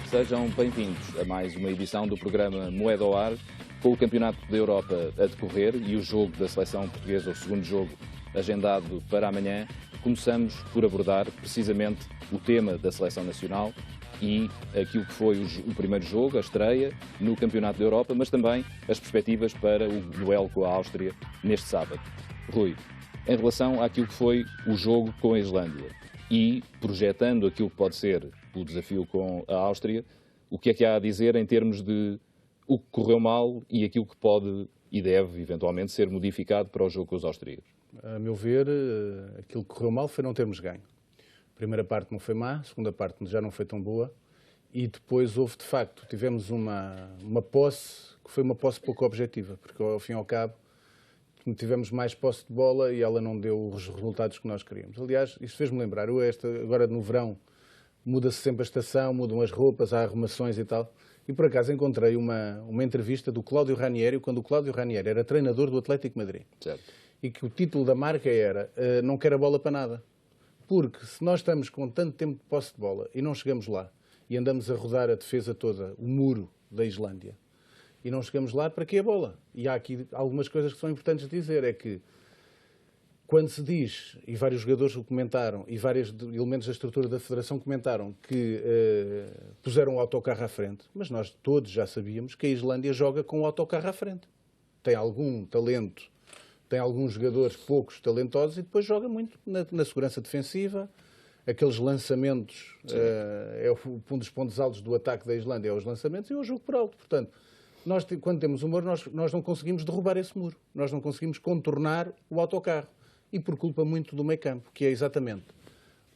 Sejam bem-vindos a mais uma edição do programa Moeda ao Ar, com o Campeonato da Europa a decorrer e o jogo da seleção portuguesa, o segundo jogo, agendado para amanhã. Começamos por abordar precisamente o tema da seleção nacional e aquilo que foi o primeiro jogo, a estreia no Campeonato da Europa, mas também as perspectivas para o duelo com a Áustria neste sábado. Rui, em relação àquilo que foi o jogo com a Islândia e projetando aquilo que pode ser o desafio com a Áustria, o que é que há a dizer em termos de o que correu mal e aquilo que pode e deve eventualmente ser modificado para o jogo com os austríacos? A meu ver, aquilo que correu mal foi não termos ganho. A primeira parte não foi má, a segunda parte já não foi tão boa e depois houve, de facto, tivemos uma posse que foi uma posse pouco objetiva, porque ao fim e ao cabo tivemos mais posse de bola e ela não deu os resultados que nós queríamos. Aliás, isto fez-me lembrar, agora no verão muda-se sempre a estação, mudam as roupas, há arrumações e tal. E por acaso encontrei uma entrevista do Cláudio Ranieri, quando o Cláudio Ranieri era treinador do Atlético de Madrid. Certo. E que o título da marca era não quero a bola para nada. Porque se nós estamos com tanto tempo de posse de bola e não chegamos lá, e andamos a rodar a defesa toda, o muro da Islândia, e não chegamos lá, para que a bola? E há aqui algumas coisas que são importantes de dizer, é que quando se diz, e vários jogadores o comentaram, e vários elementos da estrutura da Federação comentaram, que puseram o autocarro à frente, mas nós todos já sabíamos que a Islândia joga com o autocarro à frente. Tem algum talento, tem alguns jogadores poucos talentosos e depois joga muito na segurança defensiva. Aqueles lançamentos, um dos pontos altos do ataque da Islândia é os lançamentos e é o jogo por alto. Portanto, nós, quando temos um muro, nós não conseguimos derrubar esse muro. Nós não conseguimos contornar o autocarro. E por culpa muito do meio-campo, que é exatamente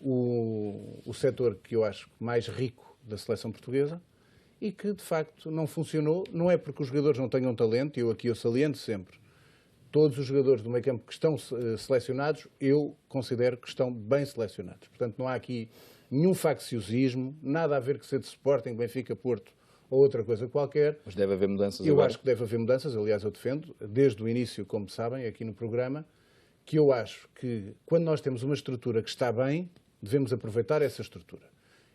o setor que eu acho mais rico da seleção portuguesa e que, de facto, não funcionou. Não é porque os jogadores não tenham talento, eu saliento sempre. Todos os jogadores do meio-campo que estão selecionados, eu considero que estão bem selecionados. Portanto, não há aqui nenhum facciosismo, nada a ver com ser de Sporting, Benfica, Porto ou outra coisa qualquer. Mas deve haver mudanças Eu agora? acho que deve haver mudanças, aliás, eu defendo, desde o início, como sabem, aqui no programa, que eu acho que, quando nós temos uma estrutura que está bem, devemos aproveitar essa estrutura.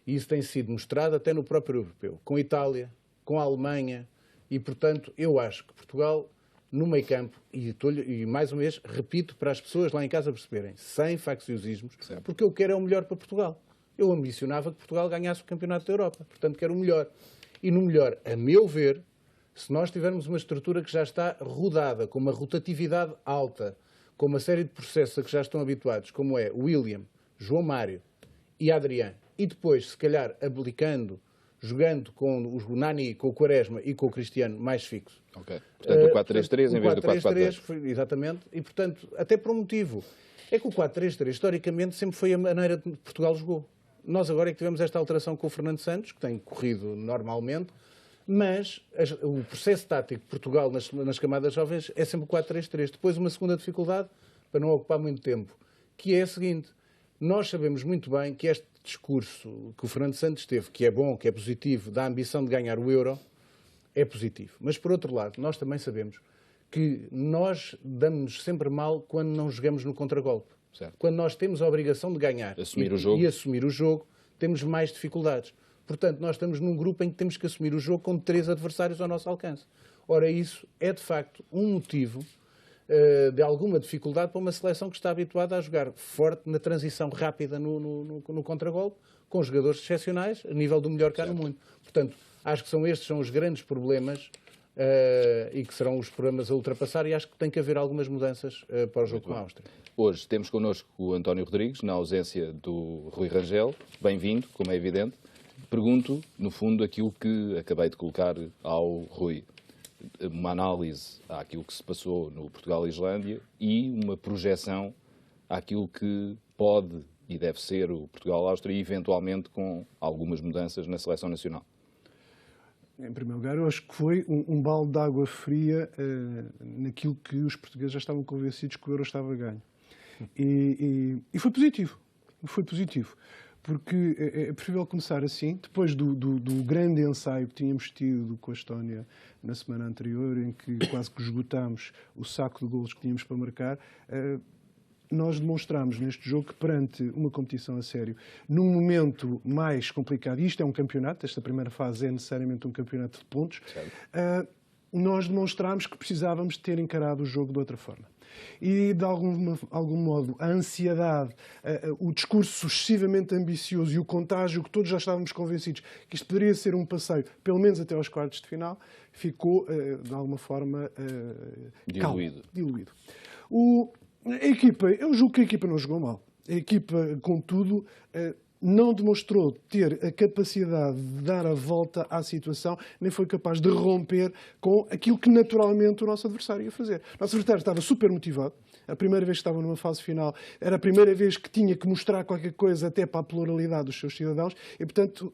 E isso tem sido mostrado até no próprio europeu, com a Itália, com a Alemanha, e, portanto, eu acho que Portugal, no meio-campo, e mais uma vez, repito, para as pessoas lá em casa perceberem, sem facciosismos, certo, porque eu quero é o melhor para Portugal. Eu ambicionava que Portugal ganhasse o Campeonato da Europa, portanto, quero o melhor. E no melhor, a meu ver, se nós tivermos uma estrutura que já está rodada, com uma rotatividade alta, com uma série de processos a que já estão habituados, como é William, João Mário e Adrián, e depois, se calhar, abdicando, jogando com o Nani, com o Quaresma e com o Cristiano mais fixo. Ok. Portanto, o 4-3-3 em vez do 4-4-2. Exatamente, e portanto, até por um motivo. É que o 4-3-3, historicamente, sempre foi a maneira que Portugal jogou. Nós agora é que tivemos esta alteração com o Fernando Santos, que tem corrido normalmente, mas o processo tático de Portugal nas camadas jovens é sempre o 4-3-3. Depois uma segunda dificuldade, para não ocupar muito tempo, que é a seguinte. Nós sabemos muito bem que este discurso que o Fernando Santos teve, que é bom, que é positivo, da ambição de ganhar o Euro, é positivo. Mas, por outro lado, nós também sabemos que nós damos-nos sempre mal quando não jogamos no contragolpe. Certo. Quando nós temos a obrigação de ganhar e assumir o jogo, temos mais dificuldades. Portanto, nós estamos num grupo em que temos que assumir o jogo com 3 adversários ao nosso alcance. Ora, isso é, de facto, um motivo de alguma dificuldade para uma seleção que está habituada a jogar forte na transição rápida no contragolpe, com jogadores excepcionais, a nível do melhor cá no mundo. Portanto, acho que estes são os grandes problemas e que serão os problemas a ultrapassar e acho que tem que haver algumas mudanças para o jogo com a Áustria. Hoje temos connosco o António Rodrigues, na ausência do Rui Rangel. Bem-vindo, como é evidente. Pergunto, no fundo, aquilo que acabei de colocar ao Rui. Uma análise àquilo que se passou no Portugal-Islândia e uma projeção àquilo que pode e deve ser o Portugal-Áustria e, eventualmente, com algumas mudanças na seleção nacional. Em primeiro lugar, eu acho que foi um balde de água fria naquilo que os portugueses já estavam convencidos que o Euro estava a ganho. E foi positivo. Foi positivo. Porque é preferível começar assim, depois do grande ensaio que tínhamos tido com a Estónia na semana anterior, em que quase que esgotámos o saco de golos que tínhamos para marcar. nós demonstramos neste jogo que perante uma competição a sério, num momento mais complicado, e isto é um campeonato, esta primeira fase é necessariamente um campeonato de pontos, nós demonstramos que precisávamos ter encarado o jogo de outra forma. E, de algum modo, a ansiedade, o discurso excessivamente ambicioso e o contágio que todos já estávamos convencidos que isto poderia ser um passeio, pelo menos até aos quartos de final, ficou, de alguma forma, diluído. A equipa, eu julgo que a equipa não jogou mal. A equipa, contudo, não demonstrou ter a capacidade de dar a volta à situação, nem foi capaz de romper com aquilo que naturalmente o nosso adversário ia fazer. O nosso adversário estava super motivado. A primeira vez que estava numa fase final, era a primeira vez que tinha que mostrar qualquer coisa até para a pluralidade dos seus cidadãos e, portanto,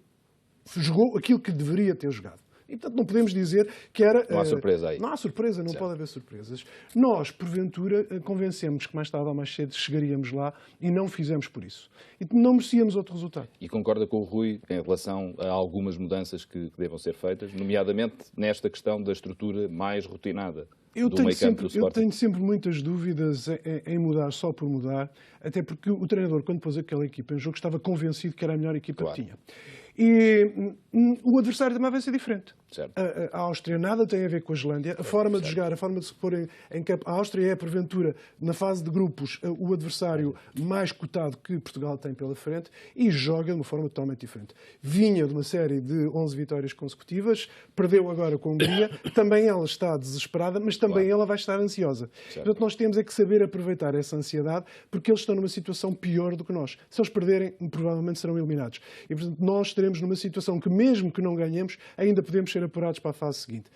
jogou aquilo que deveria ter jogado. E, portanto, não podemos dizer que era... Não há surpresa aí. Não há surpresa, não pode haver surpresas. Nós, porventura, convencemos que mais tarde ou mais cedo chegaríamos lá e não fizemos por isso. E não merecíamos outro resultado. E concorda com o Rui em relação a algumas mudanças que devam ser feitas, nomeadamente nesta questão da estrutura mais rotinada do meio-campo do Sporting? Eu tenho sempre muitas dúvidas em mudar só por mudar, até porque o treinador, quando pôs aquela equipa em jogo, estava convencido que era a melhor equipa que tinha. E o adversário também vai ser diferente. A Áustria nada tem a ver com a Islândia. A forma de jogar, a forma de se pôr em campo. A Áustria é, porventura, na fase de grupos, o adversário mais cotado que Portugal tem pela frente e joga de uma forma totalmente diferente. Vinha de uma série de 11 vitórias consecutivas, perdeu agora com a Hungria. Também ela está desesperada, mas também ela vai estar ansiosa. Portanto, nós temos é que saber aproveitar essa ansiedade, porque eles estão numa situação pior do que nós. Se eles perderem, provavelmente serão eliminados. E, portanto, nós estaremos numa situação que, mesmo que não ganhemos, ainda podemos ser apurados para a fase seguinte.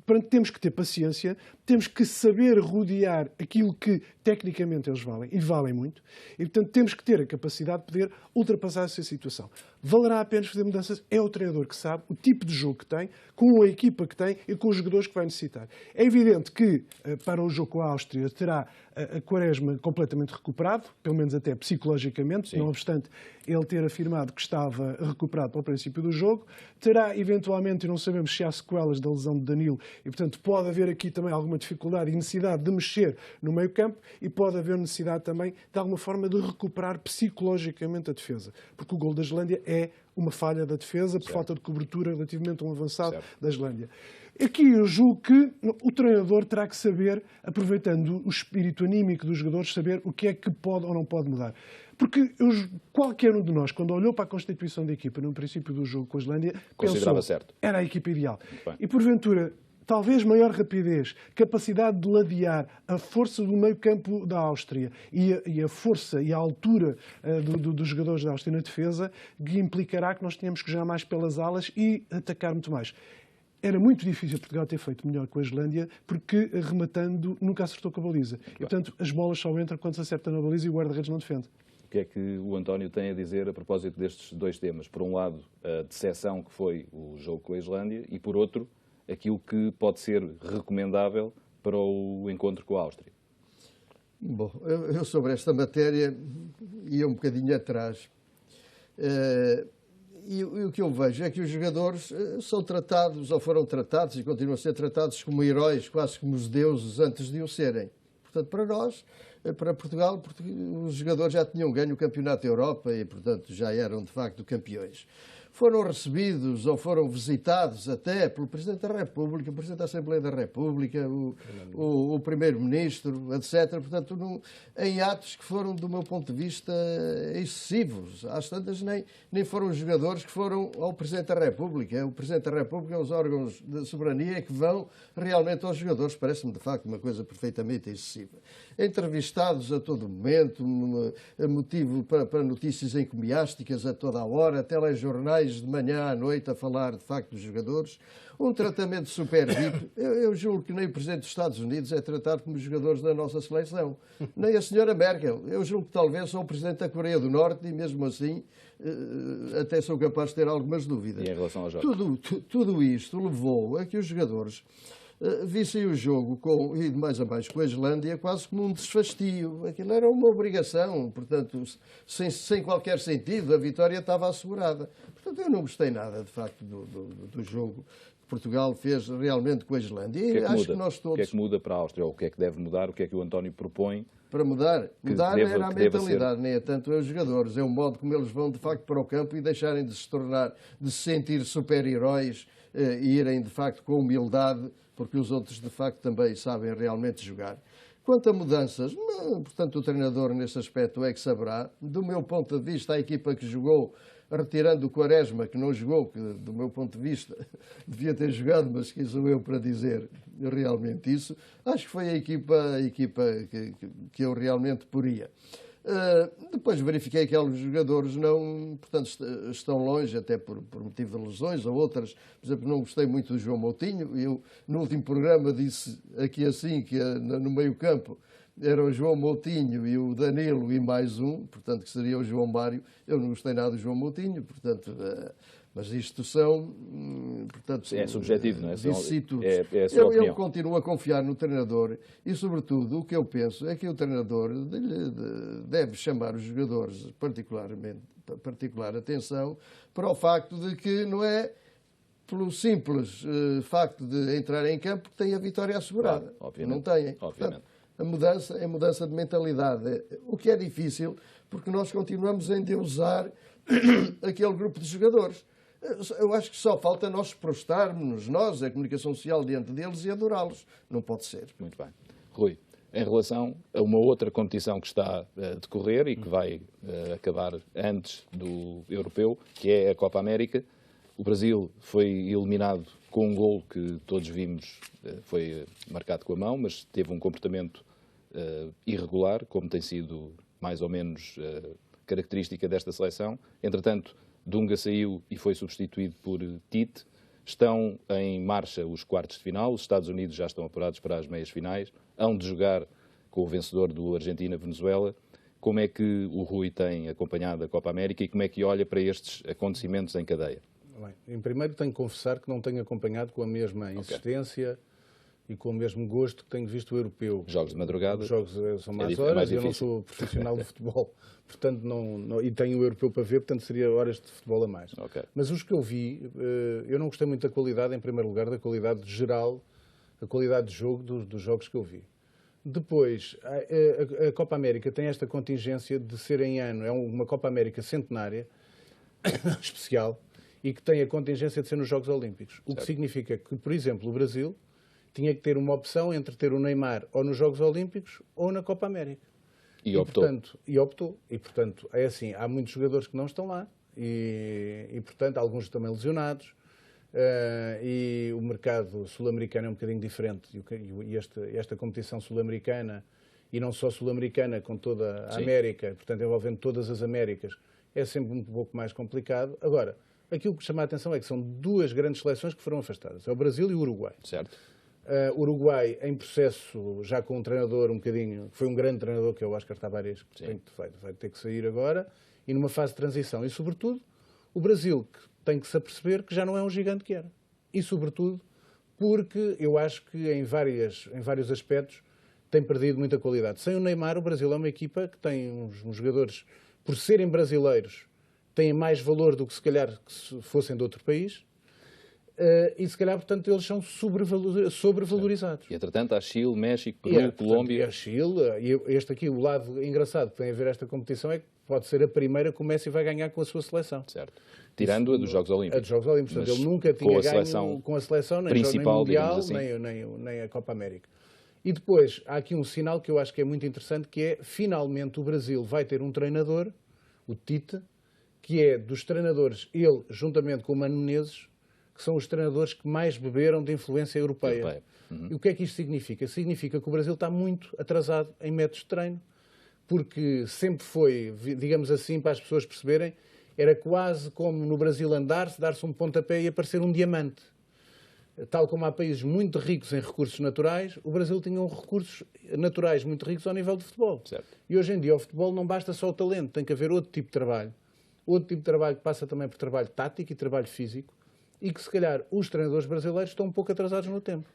Portanto, temos que ter paciência, temos que saber rodear aquilo que tecnicamente eles valem, e valem muito, e portanto temos que ter a capacidade de poder ultrapassar essa situação. Valerá apenas fazer mudanças? É o treinador que sabe o tipo de jogo que tem, com a equipa que tem e com os jogadores que vai necessitar. É evidente que para o jogo com a Áustria terá a Quaresma completamente recuperado, pelo menos até psicologicamente, não obstante ele ter afirmado que estava recuperado para o princípio do jogo. Terá eventualmente, e não sabemos se há sequelas da lesão de Danilo, e portanto pode haver aqui também alguma dificuldade e necessidade de mexer no meio-campo, e pode haver necessidade também, de alguma forma, de recuperar psicologicamente a defesa. Porque o gol da Islândia é uma falha da defesa por falta de cobertura relativamente a um avançado da Islândia. Aqui eu julgo que o treinador terá que saber, aproveitando o espírito anímico dos jogadores, saber o que é que pode ou não pode mudar. Porque qualquer um de nós, quando olhou para a constituição da equipa no princípio do jogo com a Islândia, considerava certo. Era a equipa ideal. E porventura, talvez maior rapidez, capacidade de ladear, a força do meio-campo da Áustria e a força e a altura dos jogadores da Áustria na defesa, que implicará que nós tenhamos que jogar mais pelas alas e atacar muito mais. Era muito difícil Portugal ter feito melhor com a Islândia, porque, rematando, nunca acertou com a baliza. E, portanto, as bolas só entram quando se acerta na baliza e o guarda-redes não defende. O que é que o António tem a dizer a propósito destes dois temas? Por um lado, a decepção que foi o jogo com a Islândia e, por outro, aquilo que pode ser recomendável para o encontro com a Áustria. Bom, eu sobre esta matéria ia um bocadinho atrás. E o que eu vejo é que os jogadores são tratados, ou foram tratados, e continuam a ser tratados como heróis, quase como os deuses, antes de o serem. Portanto, para nós, para Portugal, os jogadores já tinham ganho o Campeonato da Europa e, portanto, já eram, de facto, campeões. Foram recebidos ou foram visitados até pelo Presidente da República, o Presidente da Assembleia da República, o Primeiro-Ministro, etc. Portanto, em atos que foram, do meu ponto de vista, excessivos. Às tantas, nem foram os jogadores que foram ao Presidente da República. O Presidente da República, os órgãos de soberania que vão realmente aos jogadores. Parece-me, de facto, uma coisa perfeitamente excessiva. Entrevistados a todo momento, motivo para notícias encomiásticas a toda a hora, telejornais de manhã à noite a falar, de facto, dos jogadores. Um tratamento super VIP. Eu julgo que nem o Presidente dos Estados Unidos é tratado como os jogadores da nossa seleção. Nem a senhora Merkel. Eu julgo que talvez só o Presidente da Coreia do Norte, e mesmo assim até sou capaz de ter algumas dúvidas. E em relação aos jogos? Tudo isto levou a que os jogadores vissem o jogo, e de mais a mais com a Islândia, quase como um desfastio. Aquilo era uma obrigação, portanto, sem qualquer sentido, a vitória estava assegurada. Portanto, eu não gostei nada, de facto, do jogo Portugal fez realmente com a Islândia. O que é que acho muda? que nós todos... O que é que muda para a Áustria? Ou o que é que deve mudar? O que é que o António propõe? Para mudar, mudar deva- era a que deva mentalidade, nem é tanto os jogadores, é o modo como eles vão de facto para o campo e deixarem de se tornar, de se sentir super-heróis e irem de facto com humildade, porque os outros de facto também sabem realmente jogar. Quanto a mudanças, portanto o treinador nesse aspecto é que saberá. Do meu ponto de vista, a equipa que jogou, retirando o Quaresma, que não jogou, que do meu ponto de vista devia ter jogado, mas quem sou eu para dizer realmente isso, acho que foi a equipa que eu realmente poria. Depois verifiquei que alguns jogadores não, portanto, estão longe, até por motivo de lesões ou outras. Por exemplo, não gostei muito do João Moutinho. Eu, no último programa, disse aqui assim que no meio-campo era o João Moutinho e o Danilo e mais um, portanto, que seria o João Mário. Eu não gostei nada do João Moutinho, portanto, mas isto são, portanto... É subjetivo, não é? Disse tudo. É a sua opinião. Eu continuo a confiar no treinador e, sobretudo, o que eu penso é que o treinador deve chamar os jogadores particular atenção para o facto de que não é pelo simples facto de entrar em campo que tem a vitória assegurada. Claro, obviamente. Não têm. Obviamente. Portanto, a mudança é mudança de mentalidade, o que é difícil porque nós continuamos a endeusar aquele grupo de jogadores. Eu acho que só falta nós prostarmos, nós, a comunicação social, diante deles e adorá-los. Não pode ser. Muito bem. Rui, em relação a uma outra competição que está a decorrer e que vai acabar antes do europeu, que é a Copa América, o Brasil foi eliminado com um gol que todos vimos, foi marcado com a mão, mas teve um comportamento irregular, como tem sido mais ou menos característica desta seleção. Entretanto, Dunga saiu e foi substituído por Tite. Estão em marcha os quartos de final. Os Estados Unidos já estão apurados para as meias finais. Hão de jogar com o vencedor do Argentina-Venezuela. Como é que o Rui tem acompanhado a Copa América e como é que olha para estes acontecimentos em cadeia? Bem, em primeiro tenho que confessar que não tenho acompanhado com a mesma insistência e com o mesmo gosto que tenho visto o europeu. Jogos de madrugada? Os jogos são mais é horas, mais eu não sou profissional de futebol, portanto e tenho o europeu para ver, portanto seria horas de futebol a mais. Okay. Mas os que eu vi, eu não gostei muito da qualidade, em primeiro lugar, da qualidade geral, a qualidade de jogo dos jogos que eu vi. Depois, a Copa América tem esta contingência de ser em ano, é uma Copa América centenária, especial, e que tem a contingência de ser nos Jogos Olímpicos. O que significa que, por exemplo, o Brasil tinha que ter uma opção entre ter o Neymar ou nos Jogos Olímpicos ou na Copa América. E optou. Optou. E, portanto, é assim, há muitos jogadores que não estão lá e portanto, alguns também lesionados. E o mercado sul-americano é um bocadinho diferente. E esta competição sul-americana, e não só sul-americana, com toda a América, portanto, envolvendo todas as Américas, é sempre um pouco mais complicado. Agora, aquilo que chama a atenção é que são duas grandes seleções que foram afastadas. É o Brasil e o Uruguai. Certo. Uruguai em processo, já com um treinador um bocadinho, foi um grande treinador, que é o Óscar Tabarez, que vai ter que sair agora, e numa fase de transição. E, sobretudo, o Brasil, que tem que se aperceber que já não é um gigante que era. E, sobretudo, porque eu acho que em vários aspectos tem perdido muita qualidade. Sem o Neymar, o Brasil é uma equipa que tem uns jogadores, por serem brasileiros, têm mais valor do que se calhar que se fossem de outro país. E se calhar, portanto, eles são sobrevalorizados. E, entretanto, há Chile, México, Peru, Colômbia... E a Chile, e este aqui, o lado engraçado que tem a ver esta competição é que pode ser a primeira que o Messi vai ganhar com a sua seleção. Certo. Tirando a dos Jogos Olímpicos. A dos Jogos Olímpicos. Portanto, ele nunca tinha ganho com a seleção, nem principal, Mundial, assim. nem a Copa América. E depois, há aqui um sinal que eu acho que é muito interessante, que é, finalmente, o Brasil vai ter um treinador, o Tite, que é dos treinadores, ele, juntamente com o Mano Menezes, que são os treinadores que mais beberam de influência europeia. E o que é que isto significa? Significa que o Brasil está muito atrasado em métodos de treino, porque sempre foi, digamos assim, para as pessoas perceberem, era quase como no Brasil andar-se, dar-se um pontapé e aparecer um diamante. Tal como há países muito ricos em recursos naturais, o Brasil tinha recursos naturais muito ricos ao nível de futebol. Certo. E hoje em dia o futebol não basta só o talento, tem que haver outro tipo de trabalho. Outro tipo de trabalho que passa também por trabalho tático e trabalho físico, e que, se calhar, os treinadores brasileiros estão um pouco atrasados no tempo.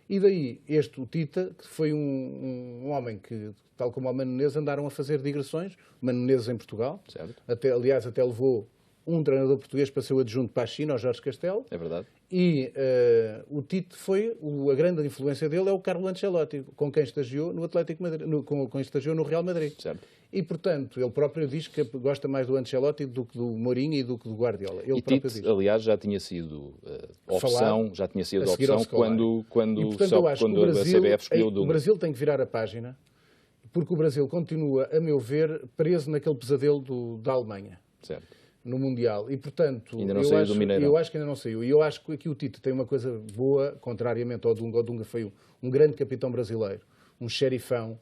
E daí, o Tite, que foi um homem que, tal como o Mano Menezes, andaram a fazer digressões, Mano Menezes em Portugal, certo. aliás, até levou um treinador português para ser o adjunto para a China, o Jorge Castelo. É verdade. E o Tite a grande influência dele é o Carlo Ancelotti, com quem estagiou no Atlético Madrid, com quem estagiou no Real Madrid. Certo. E, portanto, ele próprio diz que gosta mais do Ancelotti do que do Mourinho e do que do Guardiola. Ele E próprio Tite, diz. aliás, já tinha sido opção quando E, portanto, eu acho que o Brasil, a CBF escolheu o Dunga. O Brasil tem que virar a página, porque o Brasil continua, a meu ver, preso naquele pesadelo da Alemanha. Certo. No Mundial. E, portanto, Ainda não saiu do Mineirão. eu acho que ainda não saiu. E eu acho que aqui o Tite tem uma coisa boa, contrariamente ao Dunga. O Dunga foi um grande capitão brasileiro, um xerifão,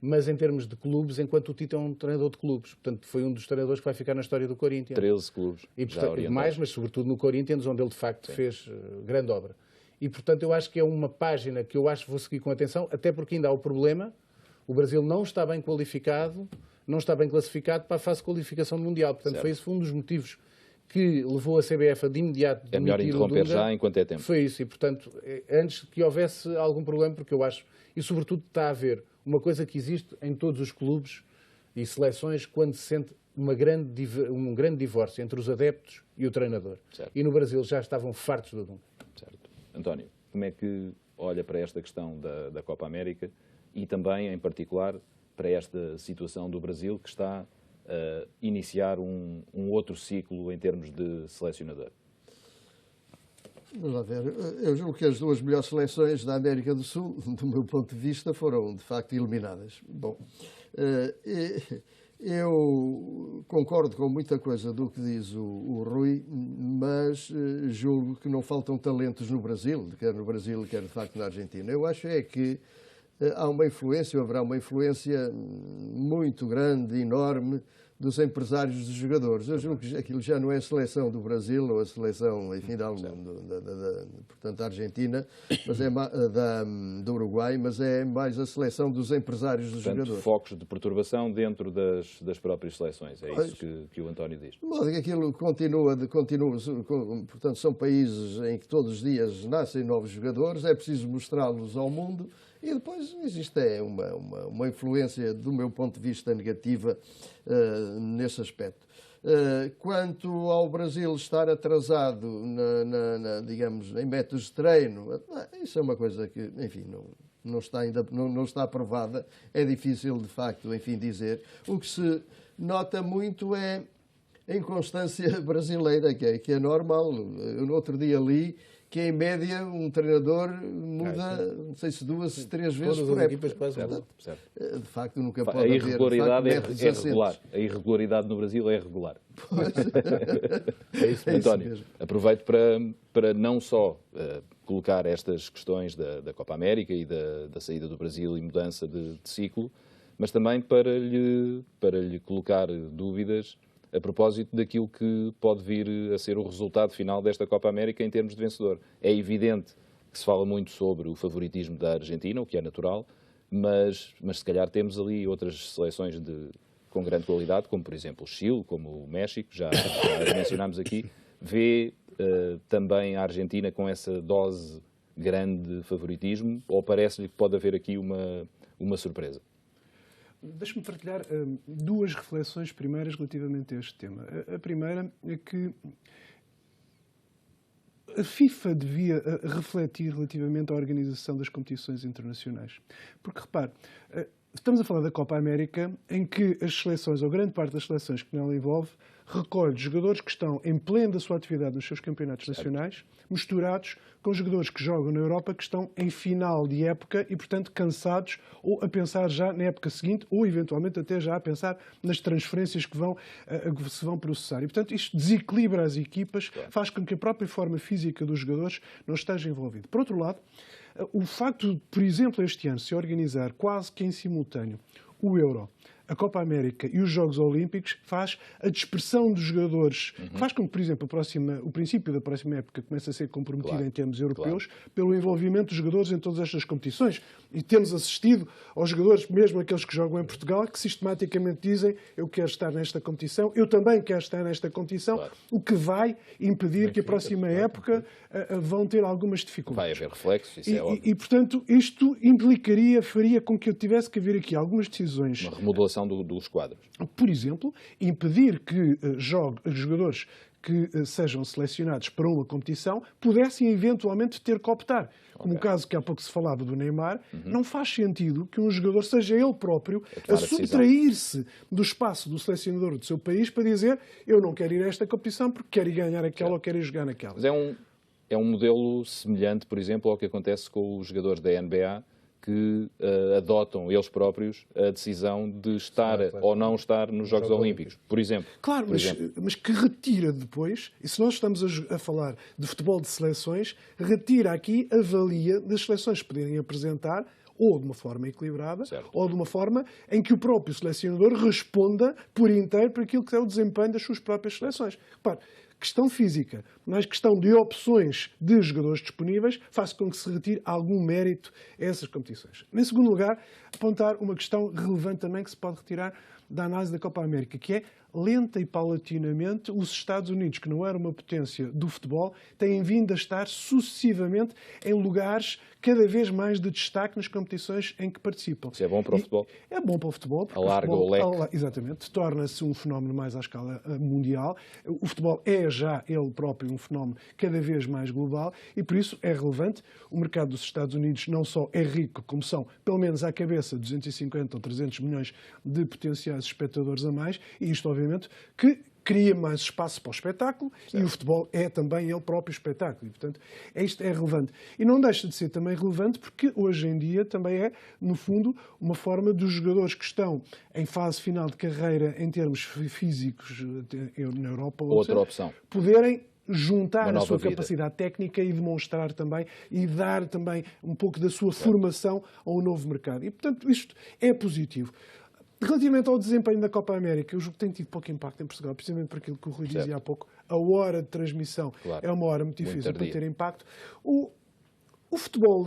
mas em termos de clubes, enquanto o Tite é um treinador de clubes. Portanto, foi um dos treinadores que vai ficar na história do Corinthians. 13 clubes. E, já portanto, mais, mas sobretudo no Corinthians, onde ele de facto fez grande obra. E, portanto, eu acho que é uma página que eu acho que vou seguir com atenção, até porque ainda há o problema, o Brasil não está bem qualificado, não está bem classificado para a fase de qualificação do Mundial. Portanto, certo. foi um dos motivos que levou a CBF a de imediato É melhor demitir interromper o Dunga. já enquanto é tempo. Foi isso. E, portanto, antes que houvesse algum problema, porque eu acho, e sobretudo está a haver uma coisa que existe em todos os clubes e seleções quando se sente um grande divórcio entre os adeptos e o treinador. Certo. E no Brasil já estavam fartos do Dunga. Certo. António, como é que olha para esta questão da Copa América e também, em particular, para esta situação do Brasil que está a iniciar um outro ciclo em termos de selecionador? Vamos lá ver. Eu julgo que as duas melhores seleções da América do Sul, do meu ponto de vista, foram de facto eliminadas. Bom, eu concordo com muita coisa do que diz o Rui, mas julgo que não faltam talentos no Brasil, quer no Brasil, quer de facto na Argentina. Eu acho que há uma influência, haverá uma influência muito grande, enorme, dos empresários dos jogadores. Eu julgo que aquilo já não é a seleção do Brasil ou a seleção, enfim, portanto, da Argentina, mas é do Uruguai, mas é mais a seleção dos empresários dos jogadores. Focos de perturbação dentro das próprias seleções. É isso que o António diz. De modo que aquilo continua, portanto, são países em que todos os dias nascem novos jogadores, é preciso mostrá-los ao mundo. E depois existe uma influência, do meu ponto de vista, negativa nesse aspecto. Quanto ao Brasil estar atrasado, digamos, em métodos de treino, isso é uma coisa que, enfim, não está ainda não está aprovada. É difícil, de facto, enfim, dizer. O que se nota muito é a inconstância brasileira, que é normal. Eu no outro dia li que, em média, um treinador muda, não sei se 2, se 3 vezes por época. Certo. De facto, nunca pode A haver... irregularidade é regular. A irregularidade no Brasil é regular. É isso, António, mesmo. aproveito para não só colocar estas questões da Copa América e da saída do Brasil e mudança de ciclo, mas também para lhe colocar dúvidas a propósito daquilo que pode vir a ser o resultado final desta Copa América em termos de vencedor. É evidente que se fala muito sobre o favoritismo da Argentina, o que é natural, mas se calhar temos ali outras seleções com grande qualidade, como por exemplo o Chile, como o México, já mencionámos aqui. Vê também a Argentina com essa dose grande de favoritismo, ou parece-lhe que pode haver aqui uma surpresa? Deixe-me partilhar duas reflexões primeiras relativamente a este tema. A primeira é que a FIFA devia refletir relativamente à organização das competições internacionais. Porque, repare, estamos a falar da Copa América, em que as seleções, ou grande parte das seleções que nela envolve, recolhe jogadores que estão em pleno da sua atividade nos seus campeonatos nacionais, misturados com jogadores que jogam na Europa, que estão em final de época e, portanto, cansados, ou a pensar já na época seguinte, ou eventualmente até já a pensar nas transferências que se vão processar. E, portanto, isto desequilibra as equipas, faz com que a própria forma física dos jogadores não esteja envolvida. Por outro lado, o facto de, por exemplo, este ano se organizar quase que em simultâneo o Euro, a Copa América e os Jogos Olímpicos faz a dispersão dos jogadores, faz com que, por exemplo, o princípio da próxima época comece a ser comprometido em termos europeus pelo envolvimento dos jogadores em todas estas competições. E temos assistido aos jogadores, mesmo aqueles que jogam em Portugal, que sistematicamente dizem: eu quero estar nesta competição, eu também quero estar nesta competição, o que vai impedir que a próxima época vão ter algumas dificuldades. Vai haver reflexos, isso é óbvio. E, portanto, isto faria com que eu tivesse que haver aqui algumas decisões. Uma remodelação dos quadros. Por exemplo, impedir que jogadores que sejam selecionados para uma competição pudessem eventualmente ter que optar. Como o caso que há pouco se falava do Neymar, não faz sentido que um jogador seja ele próprio a subtrair-se do espaço do selecionador do seu país para dizer eu não quero ir a esta competição porque quero ir ganhar aquela ou quero ir jogar naquela. Mas é um modelo semelhante, por exemplo, ao que acontece com os jogadores da NBA que adotam eles próprios a decisão de estar ou não estar nos Jogos Olímpicos, por exemplo. Claro, mas que retira depois, e se nós estamos a falar de futebol de seleções, retira aqui a valia das seleções poderem apresentar ou de uma forma equilibrada, ou de uma forma em que o próprio selecionador responda por inteiro para aquilo que é o desempenho das suas próprias seleções. Repare, questão física, mas questão de opções de jogadores disponíveis faz com que se retire algum mérito a essas competições. Em segundo lugar, apontar uma questão relevante também que se pode retirar da análise da Copa América, que é, lenta e paulatinamente, os Estados Unidos, que não era uma potência do futebol, têm vindo a estar sucessivamente em lugares cada vez mais de destaque nas competições em que participam. Isso é bom para o futebol? É bom para o futebol. Alarga o leque. Exatamente. Torna-se um fenómeno mais à escala mundial. O futebol é já ele próprio um fenómeno cada vez mais global e, por isso, é relevante. O mercado dos Estados Unidos não só é rico, como são, pelo menos à cabeça, 250 ou 300 milhões de potenciais espectadores a mais, e isto, obviamente, que cria mais espaço para o espetáculo e o futebol é também ele próprio espetáculo. E, portanto, isto é relevante. E não deixa de ser também relevante porque hoje em dia também é, no fundo, uma forma dos jogadores que estão em fase final de carreira em termos físicos na Europa outra opção, poderem juntar a sua vida. Capacidade técnica e demonstrar também e dar também um pouco da sua formação a um novo mercado. E, portanto, isto é positivo. Relativamente ao desempenho da Copa América, o jogo tem tido pouco impacto em Portugal, precisamente por aquilo que o Rui dizia há pouco. A hora de transmissão é uma hora muito difícil para ter impacto. O futebol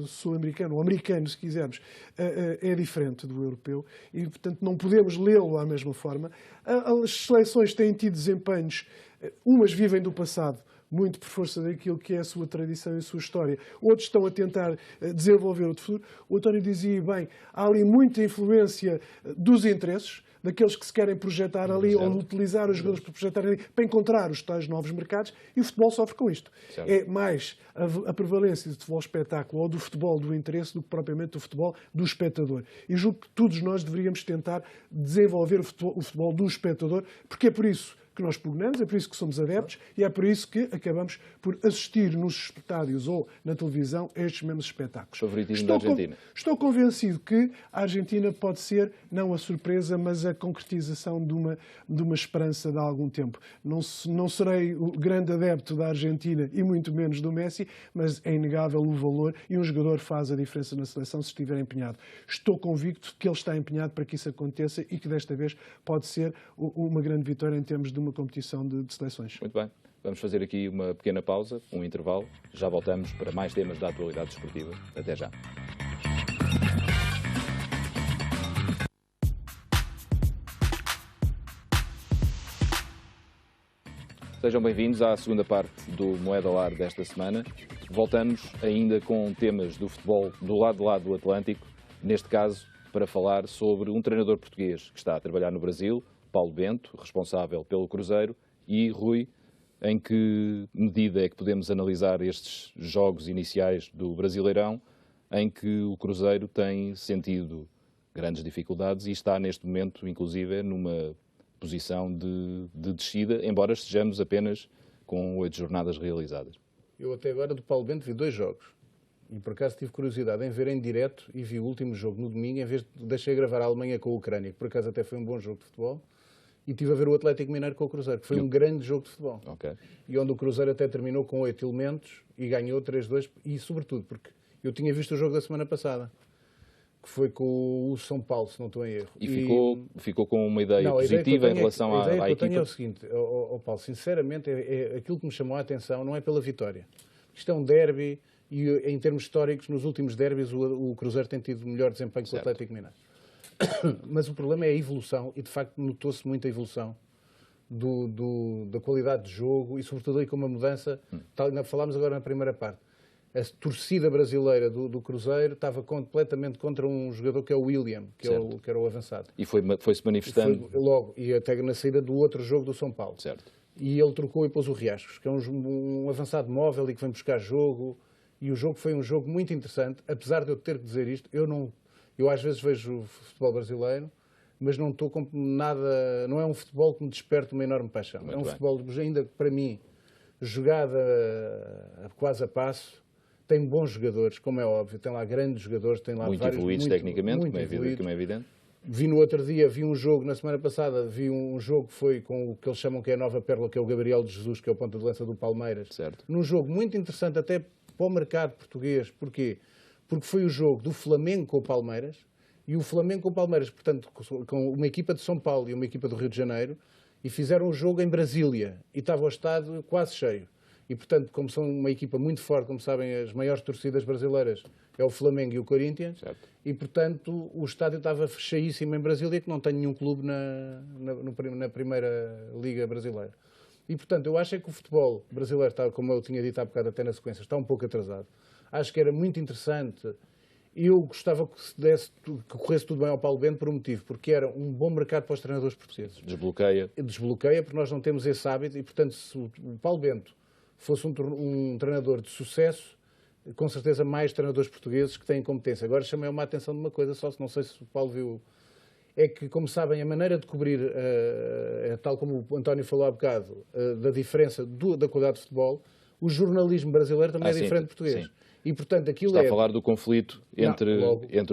sul-americano, ou americano, se quisermos, é diferente do europeu e, portanto, não podemos lê-lo da mesma forma. As seleções têm tido desempenhos, umas vivem do passado, muito por força daquilo que é a sua tradição e a sua história. Outros estão a tentar desenvolver o futuro. O António dizia bem, há ali muita influência dos interesses, daqueles que se querem projetar ali ou utilizar os jogadores para projetar ali, para encontrar os tais novos mercados, e o futebol sofre com isto. É mais a prevalência do futebol espetáculo ou do futebol do interesse do que propriamente do futebol do espectador. E julgo que todos nós deveríamos tentar desenvolver o futebol do espectador, porque é por isso que nós pugnamos, é por isso que somos adeptos e é por isso que acabamos por assistir nos estádios ou na televisão a estes mesmos espetáculos. Favoritismo da Argentina. Estou convencido que a Argentina pode ser, não a surpresa, mas a concretização de uma esperança de algum tempo. Não serei o grande adepto da Argentina e muito menos do Messi, mas é inegável o valor e um jogador faz a diferença na seleção se estiver empenhado. Estou convicto que ele está empenhado para que isso aconteça e que desta vez pode ser uma grande vitória em termos de uma competição de seleções. Muito bem. Vamos fazer aqui uma pequena pausa, um intervalo. Já voltamos para mais temas da atualidade desportiva. Até já. Sejam bem-vindos à segunda parte do Moeda ao Ar desta semana. Voltamos ainda com temas do futebol do lado do Atlântico, neste caso para falar sobre um treinador português que está a trabalhar no Brasil, Paulo Bento, responsável pelo Cruzeiro, e Rui, em que medida é que podemos analisar estes jogos iniciais do Brasileirão, em que o Cruzeiro tem sentido grandes dificuldades e está neste momento, inclusive, numa posição de descida, embora estejamos apenas com 8 jornadas realizadas. Eu até agora do Paulo Bento vi 2 jogos. E por acaso tive curiosidade em ver em direto e vi o último jogo no domingo, em vez de deixei gravar a Alemanha com a Ucrânia, que por acaso até foi um bom jogo de futebol. E estive a ver o Atlético Mineiro com o Cruzeiro, que foi um grande jogo de futebol. Okay. E onde o Cruzeiro até terminou com 8 elementos e ganhou 3-2. E sobretudo, porque eu tinha visto o jogo da semana passada, que foi com o São Paulo, se não estou em erro. E ficou com uma ideia positiva em relação à equipa? A ideia que eu tenho é o seguinte, Paulo, sinceramente, aquilo que me chamou a atenção não é pela vitória. Isto é um derby e em termos históricos, nos últimos derbys, o Cruzeiro tem tido melhor desempenho que o Atlético Mineiro. Mas o problema é a evolução, e de facto notou-se muita evolução da qualidade de jogo e sobretudo aí com uma mudança, ainda falámos agora na primeira parte, a torcida brasileira do Cruzeiro estava completamente contra um jogador que é o William, que era o avançado. E foi-se manifestando? E até na saída do outro jogo do São Paulo. Certo. e ele trocou e pôs o Riascos, que é um avançado móvel e que vem buscar jogo. E o jogo foi um jogo muito interessante, apesar de eu ter que dizer isto, eu às vezes vejo o futebol brasileiro, mas não estou com nada, não é um futebol que me desperte uma enorme paixão. Muito é um bem. futebol, ainda para mim, jogado quase a passo, tem bons jogadores, como é óbvio, tem lá grandes jogadores, tem lá Muito vários... evoluídos tecnicamente, muito como é evidente. Vi no outro dia, vi um jogo, na semana passada, vi um jogo que foi com o que eles chamam que é a nova pérola, que é o Gabriel de Jesus, que é o ponta de lança do Palmeiras. Certo. Num jogo muito interessante até para o mercado português. Porquê? Porque foi o jogo do Flamengo com o Palmeiras, e o Flamengo com o Palmeiras, portanto, com uma equipa de São Paulo e uma equipa do Rio de Janeiro, e fizeram um jogo em Brasília, e estava o estádio quase cheio. E, portanto, como são uma equipa muito forte, como sabem, as maiores torcidas brasileiras é o Flamengo e o Corinthians, Certo. e, portanto, o estádio estava cheíssimo em Brasília, que não tem nenhum clube na primeira Liga Brasileira. E, portanto, eu acho que o futebol brasileiro, está, como eu tinha dito há bocado até na sequência, está um pouco atrasado. Acho que era muito interessante. Eu gostava que corresse tudo bem ao Paulo Bento por um motivo, porque era um bom mercado para os treinadores portugueses. Desbloqueia, porque nós não temos esse hábito, e, portanto, se o Paulo Bento fosse um treinador de sucesso, com certeza mais treinadores portugueses que têm competência. Agora chamei-me a atenção de uma coisa, só se não sei se o Paulo viu, é que, como sabem, a maneira de cobrir, tal como o António falou há bocado, da diferença da qualidade de futebol, o jornalismo brasileiro também é diferente do português. Sim. E, portanto, aquilo Está a falar do conflito entre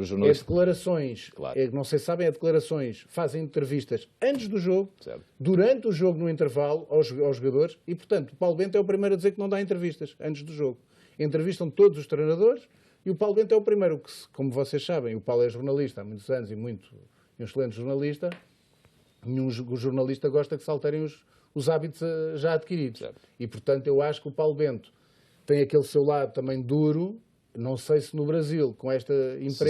os jornalistas. Declarações, Claro. não sei se sabem, declarações, fazem entrevistas antes do jogo, Certo. durante o jogo, no intervalo, aos jogadores, e, portanto, o Paulo Bento é o primeiro a dizer que não dá entrevistas antes do jogo. Entrevistam todos os treinadores, e o Paulo Bento é o primeiro, que, como vocês sabem, o Paulo é jornalista há muitos anos e um excelente jornalista, nenhum jornalista gosta que se alterem os hábitos já adquiridos. Certo. E, portanto, eu acho que o Paulo Bento tem aquele seu lado também duro. Não sei se no Brasil, com esta imprensa,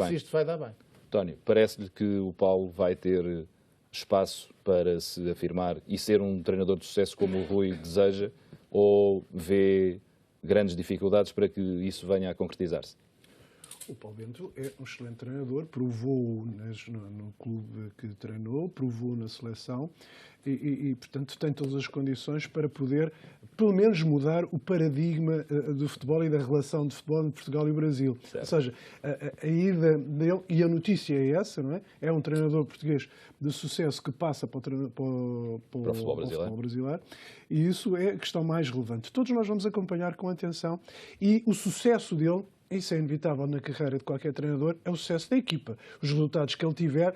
se isto vai dar bem. António, parece-lhe que o Paulo vai ter espaço para se afirmar e ser um treinador de sucesso como o Rui deseja, ou vê grandes dificuldades para que isso venha a concretizar-se? O Paulo Bento é um excelente treinador, provou no clube que treinou, provou na seleção e, portanto, tem todas as condições para poder, pelo menos, mudar o paradigma do futebol e da relação de futebol entre Portugal e o Brasil. Certo. Ou seja, a ida dele, e a notícia é essa, não é? É um treinador português de sucesso que passa para o futebol brasileiro, e isso é a questão mais relevante. Todos nós vamos acompanhar com atenção, e o sucesso dele, isso é inevitável na carreira de qualquer treinador, é o sucesso da equipa. Os resultados que ele tiver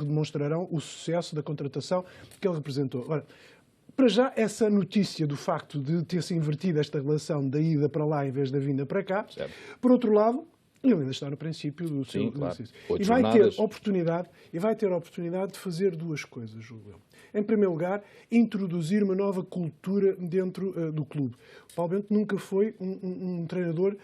demonstrarão o sucesso da contratação que ele representou. Ora, para já, essa notícia do facto de ter-se invertido esta relação da ida para lá em vez da vinda para cá, certo. Por outro lado, ele ainda está no princípio do seu exercício. E vai ter oportunidade de fazer duas coisas, julgo eu. Em primeiro lugar, introduzir uma nova cultura dentro do clube. O Paulo Bento nunca foi um treinador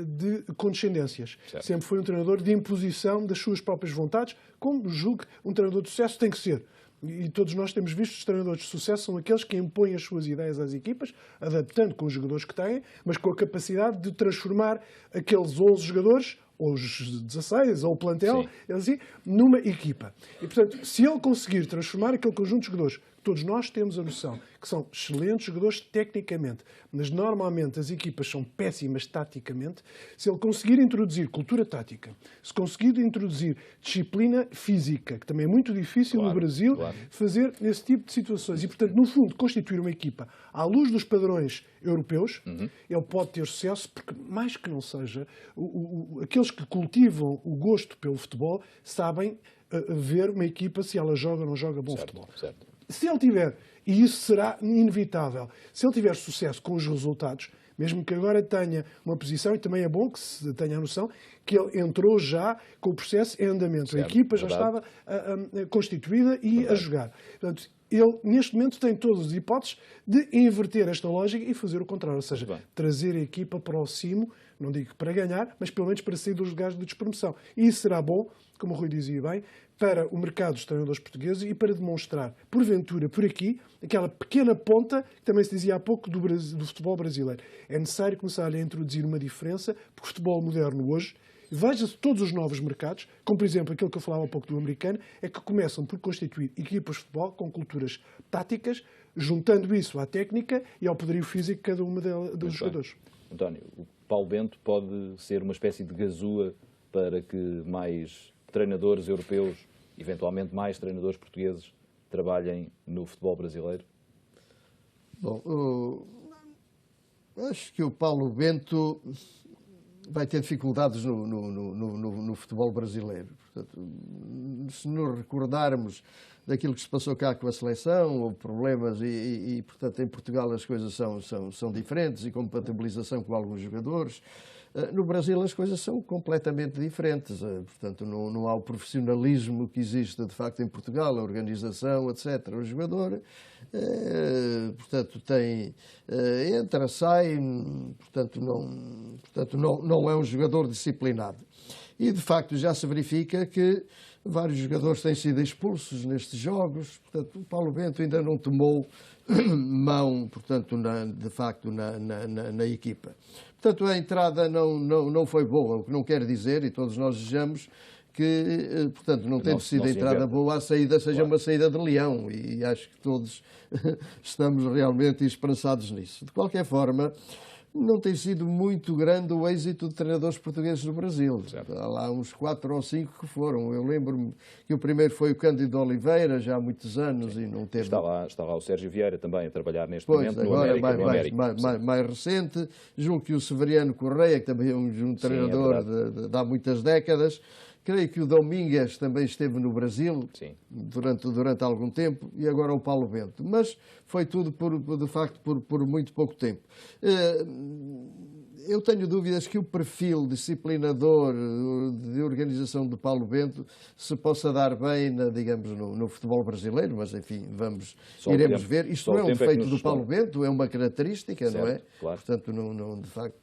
de condescendências. Certo. Sempre foi um treinador de imposição das suas próprias vontades, como julgo que um treinador de sucesso tem que ser. E todos nós temos visto que os treinadores de sucesso são aqueles que impõem as suas ideias às equipas, adaptando com os jogadores que têm, mas com a capacidade de transformar aqueles 11 jogadores, ou os 16, ou o plantel, assim, numa equipa. E, portanto, se ele conseguir transformar aquele conjunto de jogadores, todos nós temos a noção que são excelentes jogadores tecnicamente, mas normalmente as equipas são péssimas taticamente, se ele conseguir introduzir cultura tática, se conseguir introduzir disciplina física, que também é muito difícil no Brasil fazer esse tipo de situações, e, portanto, no fundo, constituir uma equipa à luz dos padrões europeus, ele pode ter sucesso, porque, mais que não seja, aqueles que cultivam o gosto pelo futebol sabem ver uma equipa se ela joga ou não joga bom futebol. Certo. Se ele tiver, e isso será inevitável, se ele tiver sucesso com os resultados, mesmo que agora tenha uma posição, e também é bom que se tenha a noção que ele entrou já com o processo em andamento. Certo, a equipa já estava constituída e a jogar. Portanto, ele, neste momento, tem todas as hipóteses de inverter esta lógica e fazer o contrário, ou seja, trazer a equipa para o cimo, não digo para ganhar, mas pelo menos para sair dos lugares de despromoção. E isso será bom, como o Rui dizia bem, para o mercado dos treinadores portugueses e para demonstrar, porventura, por aqui, aquela pequena ponta, que também se dizia há pouco, do futebol brasileiro. É necessário começar a introduzir uma diferença, porque o futebol moderno hoje, veja-se todos os novos mercados, como por exemplo aquele que eu falava há pouco do americano, é que começam por constituir equipas de futebol com culturas táticas juntando isso à técnica e ao poderio físico de cada uma dos jogadores. António, o Paulo Bento pode ser uma espécie de gazua para que mais treinadores europeus, eventualmente mais treinadores portugueses, trabalhem no futebol brasileiro? Bom, acho que o Paulo Bento vai ter dificuldades no futebol brasileiro. Portanto, se nos recordarmos daquilo que se passou cá com a seleção, houve problemas portanto, em Portugal as coisas são diferentes e compatibilização com alguns jogadores. No Brasil as coisas são completamente diferentes. Portanto, não há o profissionalismo que existe, de facto, em Portugal, a organização, etc. O jogador, portanto, entra, sai, portanto, não é um jogador disciplinado. E, de facto, já se verifica que vários jogadores têm sido expulsos nestes jogos. Portanto, o Paulo Bento ainda não tomou mão, portanto, de facto, na equipa. Portanto, a entrada não foi boa, o que não quer dizer, e todos nós desejamos, que, portanto, não tendo sido a entrada boa, a saída seja uma saída de leão, e acho que todos estamos realmente esperançados nisso. De qualquer forma, não tem sido muito grande o êxito de treinadores portugueses no Brasil. Certo. Há lá uns 4 ou 5 que foram. Eu lembro-me que o primeiro foi o Cândido Oliveira, já há muitos anos, sim, e não teve... Está lá o Sérgio Vieira também a trabalhar neste momento no América. Mais recente. Julgo que o Severiano Correia, que também é um treinador de há muitas décadas. Creio que o Domingues também esteve no Brasil durante algum tempo, e agora o Paulo Bento. Mas foi tudo, de facto, por muito pouco tempo. Eu tenho dúvidas que o perfil disciplinador de organização de Paulo Bento se possa dar bem, digamos, no futebol brasileiro, mas, enfim, iremos ver. Isto não é um feito do Paulo Bento, é uma característica, certo, não é? Claro. Portanto, de facto,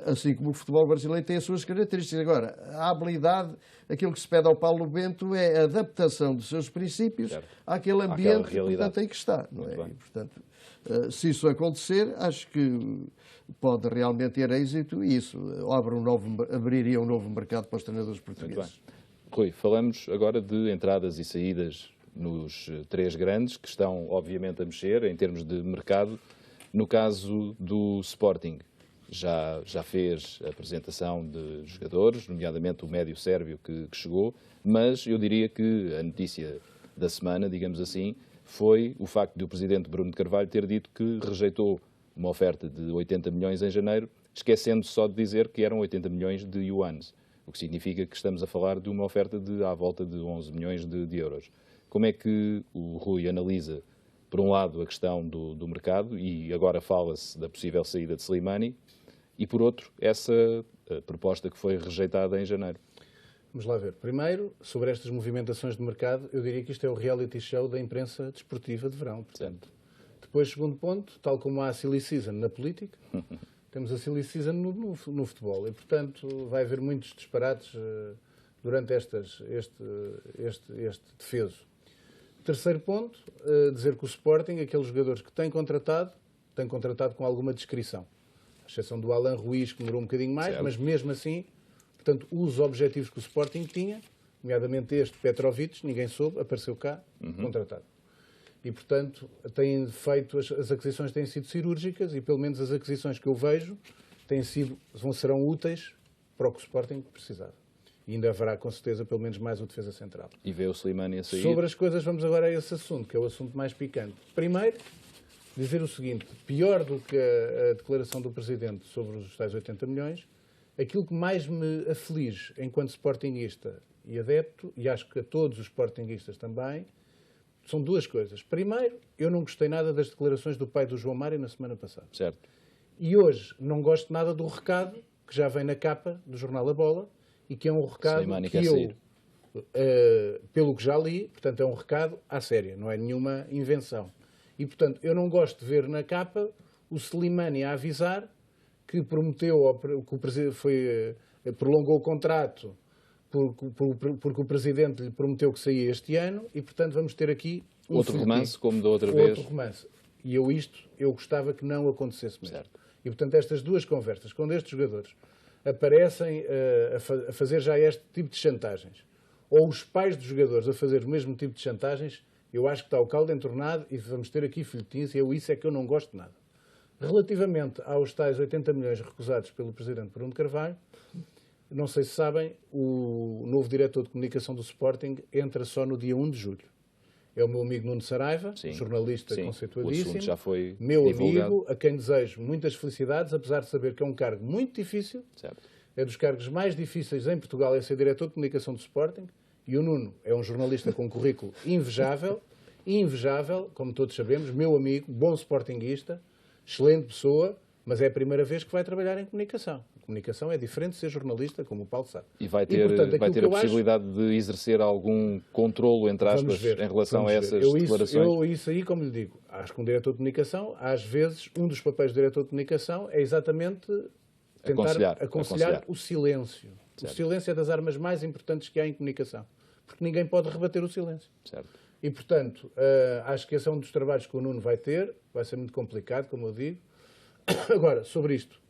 assim como o futebol brasileiro tem as suas características. Agora, a habilidade, aquilo que se pede ao Paulo Bento é a adaptação dos seus princípios àquele ambiente, portanto, em que está, não é? E, portanto, se isso acontecer, acho que pode realmente ter êxito e isso abriria um novo mercado para os treinadores portugueses. Rui, falamos agora de entradas e saídas nos 3 grandes, que estão, obviamente, a mexer em termos de mercado. No caso do Sporting, já fez a apresentação de jogadores, nomeadamente o médio sérvio que chegou, mas eu diria que a notícia da semana, digamos assim, foi o facto de o presidente Bruno de Carvalho ter dito que rejeitou uma oferta de 80 milhões em janeiro, esquecendo só de dizer que eram 80 milhões de yuans, o que significa que estamos a falar de uma oferta à volta de 11 milhões de euros. Como é que o Rui analisa, por um lado, a questão do mercado, e agora fala-se da possível saída de Slimani, e por outro, essa proposta que foi rejeitada em janeiro? Vamos lá ver. Primeiro, sobre estas movimentações de mercado, eu diria que isto é o reality show da imprensa desportiva de verão. Portanto, depois, segundo ponto, tal como há a silly season na política, temos a silly season no futebol. E, portanto, vai haver muitos disparates durante este defeso. Terceiro ponto, dizer que o Sporting, aqueles jogadores que tem contratado com alguma discrição. À exceção do Alan Ruiz, que demorou um bocadinho mais, certo, mas mesmo assim, portanto, os objetivos que o Sporting tinha, nomeadamente este Petrovic, ninguém soube, apareceu cá, contratado. E, portanto, as aquisições têm sido cirúrgicas e, pelo menos, as aquisições que eu vejo serão úteis para o que o Sporting precisava. E ainda haverá, com certeza, pelo menos mais o defesa central. E vê o Slimani a sair? Sobre as coisas, vamos agora a esse assunto, que é o assunto mais picante. Primeiro, dizer o seguinte, pior do que a declaração do Presidente sobre os tais 80 milhões, aquilo que mais me aflige enquanto sportinguista e adepto, e acho que a todos os sportinguistas também, são 2 coisas. Primeiro, eu não gostei nada das declarações do pai do João Mário na semana passada. Certo. E hoje não gosto nada do recado que já vem na capa do jornal A Bola e que é um recado que eu, pelo que já li, portanto é um recado à séria, não é nenhuma invenção. E, portanto, eu não gosto de ver na capa o Slimani a avisar que prometeu, que o Presidente prolongou o contrato porque o Presidente lhe prometeu que saía este ano e, portanto, vamos ter aqui outro romance, como da outra vez. Outro romance. E eu gostava que não acontecesse mesmo. Certo. E, portanto, estas 2 conversas, quando estes jogadores aparecem a fazer já este tipo de chantagens, ou os pais dos jogadores a fazer o mesmo tipo de chantagens, Eu acho que está o caldo entornado e vamos ter aqui filhotins e isso é que eu não gosto de nada. Relativamente aos tais 80 milhões recusados pelo Presidente Bruno Carvalho, não sei se sabem, o novo diretor de comunicação do Sporting entra só no dia 1 de julho. É o meu amigo Nuno Saraiva, jornalista conceituadíssimo, já foi meu divulgado. amigo, a quem desejo muitas felicidades, apesar de saber que é um cargo muito difícil, certo. É dos cargos mais difíceis em Portugal em ser diretor de comunicação do Sporting, e o Nuno é um jornalista com um currículo invejável, como todos sabemos, meu amigo, bom sportinguista, excelente pessoa, mas é a primeira vez que vai trabalhar em comunicação. A comunicação é diferente de ser jornalista, como o Paulo sabe. E vai ter, vai ter a possibilidade de exercer algum controlo, entre aspas, em relação a essas declarações? Isso aí, como lhe digo, acho que um diretor de comunicação, às vezes, um dos papéis do diretor de comunicação é exatamente tentar aconselhar o silêncio. Certo. O silêncio é das armas mais importantes que há em comunicação, porque ninguém pode rebater o silêncio. Certo. E, portanto, acho que esse é um dos trabalhos que o Nuno vai ter, vai ser muito complicado, como eu digo. Agora, sobre isto,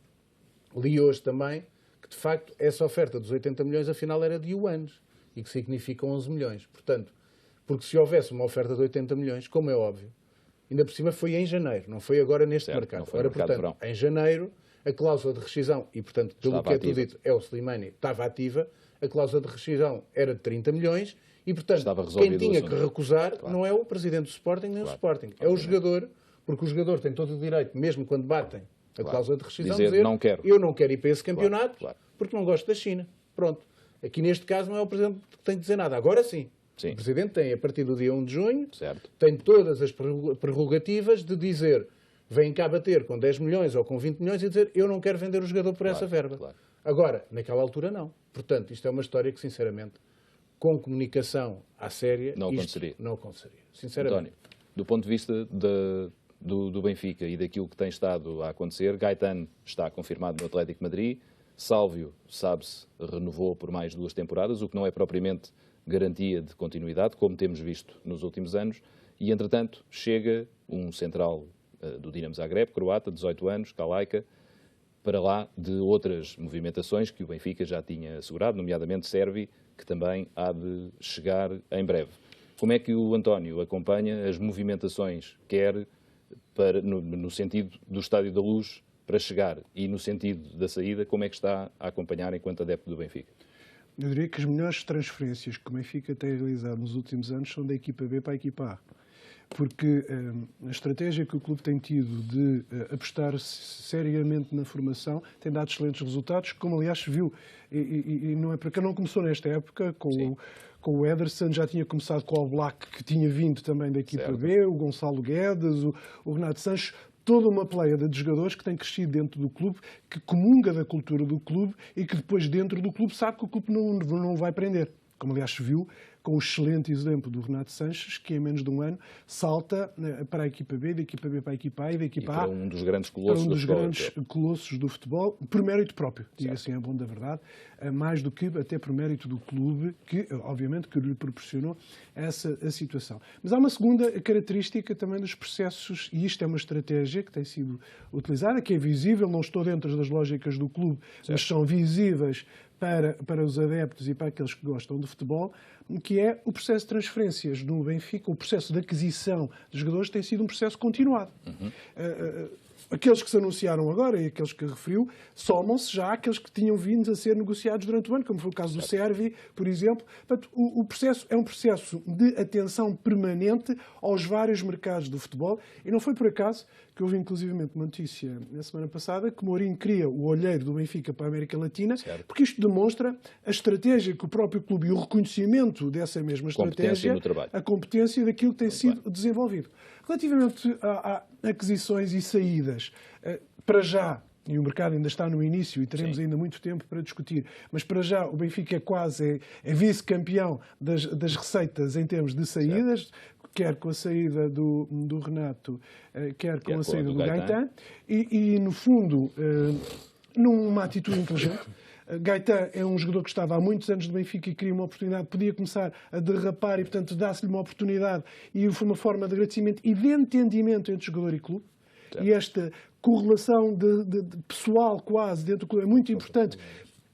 li hoje também que, de facto, essa oferta dos 80 milhões, afinal, era de yuanes, e que significa 11 milhões. Portanto, porque se houvesse uma oferta de 80 milhões, como é óbvio, ainda por cima foi em janeiro, não foi agora neste mercado. Ora, portanto, em janeiro, a cláusula de rescisão, e, portanto, pelo que é tudo dito, é o Slimani, estava ativa, a cláusula de rescisão era de 30 milhões, e, portanto, quem tinha que recusar não é o presidente do Sporting nem o Sporting, é o jogador, porque o jogador tem todo o direito, mesmo quando batem a cláusula de rescisão, dizer não quero. Eu não quero ir para esse campeonato porque não gosto da China. Pronto. Aqui neste caso não é o presidente que tem que dizer nada. Agora sim. O presidente tem, a partir do dia 1 de junho, tem todas as prerrogativas de dizer vem cá bater com 10 milhões ou com 20 milhões e dizer eu não quero vender o jogador por essa verba. Agora, naquela altura não. Portanto, isto é uma história que, sinceramente, com comunicação à séria, não aconteceria. Sinceramente. António, do ponto de vista do Benfica e daquilo que tem estado a acontecer, Gaetano está confirmado no Atlético de Madrid, Sálvio, sabe-se, renovou por mais 2 temporadas, o que não é propriamente garantia de continuidade, como temos visto nos últimos anos, e, entretanto, chega um central do Dinamo Zagreb, croata, 18 anos, Kalajka, para lá de outras movimentações que o Benfica já tinha assegurado, nomeadamente Sérvi, que também há de chegar em breve. Como é que o António acompanha as movimentações, quer no sentido do Estádio da Luz para chegar e no sentido da saída, como é que está a acompanhar enquanto adepto do Benfica? Eu diria que as melhores transferências que o Benfica tem realizado nos últimos anos são da equipa B para a equipa A. Porque a estratégia que o clube tem tido de apostar seriamente na formação tem dado excelentes resultados, como aliás se viu, e não é para quem não começou nesta época, com o Ederson, já tinha começado com o Black, que tinha vindo também da equipa B, o Gonçalo Guedes, o Renato Sanches, toda uma pleia de jogadores que tem crescido dentro do clube, que comunga da cultura do clube e que depois dentro do clube sabe que o clube não vai prender. Como aliás se viu com o excelente exemplo do Renato Sanches, que em menos de um ano salta para a equipa B, da equipa B para a equipa A e da equipa A para um dos grandes colossos do futebol, por mérito próprio, diga assim, é bom da verdade, mais do que até por mérito do clube, que obviamente que lhe proporcionou a situação. Mas há uma segunda característica também dos processos, e isto é uma estratégia que tem sido utilizada, que é visível, não estou dentro das lógicas do clube, mas são visíveis para os adeptos e para aqueles que gostam de futebol, que é o processo de transferências no Benfica, o processo de aquisição de jogadores tem sido um processo continuado. Aqueles que se anunciaram agora e aqueles que referiu, somam-se já àqueles que tinham vindo a ser negociados durante o ano, como foi o caso do Sérvi, por exemplo. Portanto, o processo é um processo de atenção permanente aos vários mercados do futebol e não foi por acaso que houve inclusivamente uma notícia na semana passada que Mourinho cria o olheiro do Benfica para a América Latina, porque isto demonstra a estratégia que o próprio clube e o reconhecimento dessa mesma estratégia, a competência daquilo que tem sido desenvolvido. Relativamente a aquisições e saídas, para já, e o mercado ainda está no início e teremos ainda muito tempo para discutir, mas para já o Benfica é vice-campeão das receitas em termos de saídas, quer com a saída do Renato, quer com a saída do Gaetano, e no fundo, numa atitude inteligente. Gaetano é um jogador que estava há muitos anos no Benfica e queria uma oportunidade, podia começar a derrapar e, portanto, dá-se-lhe uma oportunidade e foi uma forma de agradecimento e de entendimento entre jogador e clube. E esta correlação de pessoal quase dentro do clube é muito importante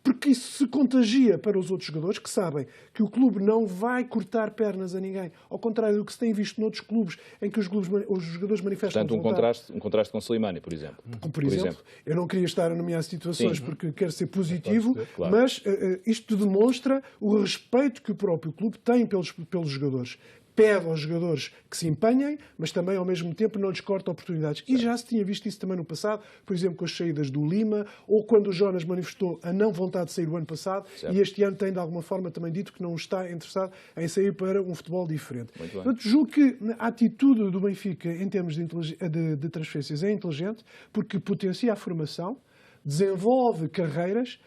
porque isso se contagia para os outros jogadores que sabem que o clube não vai cortar pernas a ninguém, ao contrário do que se tem visto noutros clubes em que os jogadores manifestam Portanto, um contraste com Slimani, por exemplo. Por exemplo, eu não queria estar a nomear situações porque quero ser positivo, claro. mas isto demonstra o respeito que o próprio clube tem pelos jogadores. Pede aos jogadores que se empenhem, mas também, ao mesmo tempo, não lhes corta oportunidades. E já se tinha visto isso também no passado, por exemplo, com as saídas do Lima, ou quando o Jonas manifestou a não vontade de sair o ano passado, certo. E este ano tem, de alguma forma, também dito que não está interessado em sair para um futebol diferente. Muito bem. Portanto, julgo que a atitude do Benfica, em termos de transferências, é inteligente, porque potencia a formação, desenvolve carreiras,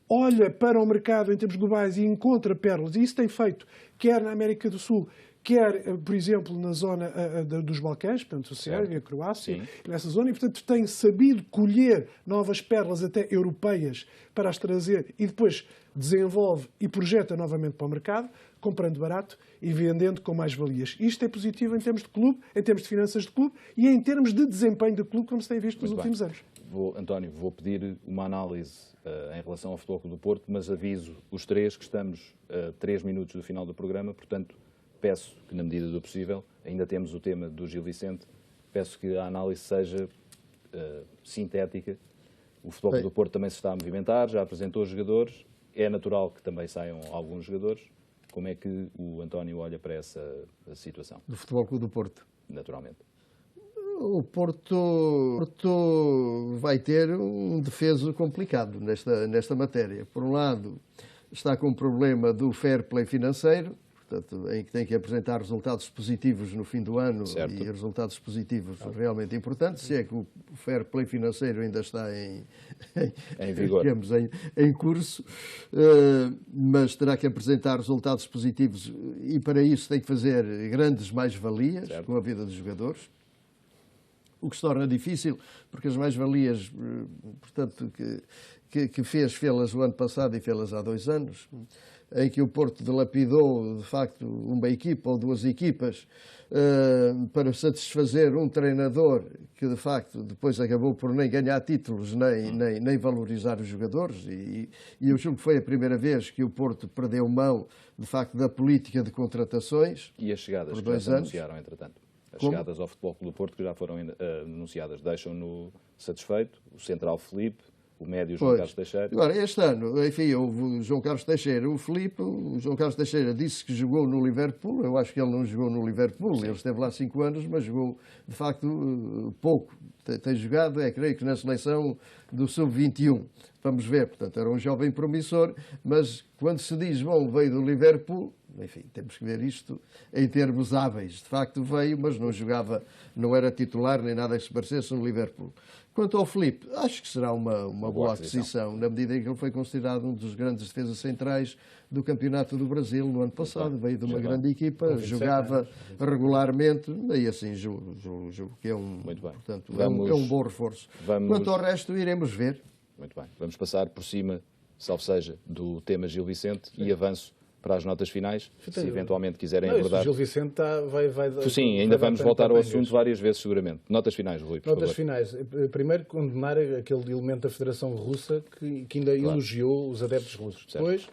olha para o mercado em termos globais e encontra pérolas, e isso tem feito, quer na América do Sul, quer, por exemplo, na zona dos Balcãs, portanto, a Sérvia, a Croácia, nessa zona, e, portanto, tem sabido colher novas pérolas até europeias para as trazer e depois desenvolve e projeta novamente para o mercado, comprando barato e vendendo com mais valias. Isto é positivo em termos de clube, em termos de finanças de clube e em termos de desempenho do clube, como se tem visto nos últimos anos. António, vou pedir uma análise em relação ao Futebol Clube do Porto, mas aviso os três que estamos a 3 minutos do final do programa, portanto, peço que, na medida do possível, ainda temos o tema do Gil Vicente, peço que a análise seja sintética. O Futebol Clube do Porto também se está a movimentar, já apresentou os jogadores, é natural que também saiam alguns jogadores. Como é que o António olha para essa situação? Do Futebol Clube do Porto. Naturalmente. O Porto vai ter um defeso complicado nesta matéria. Por um lado, está com o problema do fair play financeiro, portanto, em que tem que apresentar resultados positivos no fim do ano, certo, e resultados positivos realmente importantes, se é que o fair play financeiro ainda está em vigor, digamos, em curso, mas terá que apresentar resultados positivos e para isso tem que fazer grandes mais-valias, certo, com a vida dos jogadores, o que se torna difícil porque as mais-valias, portanto, que fê-las o ano passado e fê-las há 2 anos, em que o Porto dilapidou, de facto, uma equipa ou 2 equipas para satisfazer um treinador que, de facto, depois acabou por nem ganhar títulos, nem valorizar os jogadores. E eu julgo que foi a primeira vez que o Porto perdeu mão, de facto, da política de contratações. E as chegadas que já se anunciaram, entretanto? As chegadas ao Futebol Clube do Porto, que já foram anunciadas, deixam-no satisfeito? O central Filipe, o médio João Carlos Teixeira. Agora, este ano, enfim, houve o João Carlos Teixeira, o Filipe. O João Carlos Teixeira disse que jogou no Liverpool. Eu acho que ele não jogou no Liverpool. Sim. Ele esteve lá 5 anos, mas jogou, de facto, pouco. Tem jogado, creio que na seleção do Sub-21. Vamos ver, portanto, era um jovem promissor, mas quando se diz, bom, veio do Liverpool, enfim, temos que ver isto em termos hábeis. De facto veio, mas não jogava, não era titular nem nada que se parecesse no Liverpool. Quanto ao Filipe, acho que será uma boa aquisição, na medida em que ele foi considerado um dos grandes defesas centrais do Campeonato do Brasil no ano passado. Veio de uma grande equipa, jogava regularmente, e assim julgo que é portanto, é um bom reforço. Quanto ao resto, iremos ver. Muito bem. Vamos passar por cima, salvo seja, do tema Gil Vicente e avanço para as notas finais, se eventualmente quiserem abordar. O Gil Vicente vai... Sim, ainda vamos voltar ao assunto várias vezes, seguramente. Notas finais, Rui, por favor. Notas finais. Primeiro, condenar aquele elemento da Federação Russa que ainda elogiou os adeptos russos. Certo. Depois,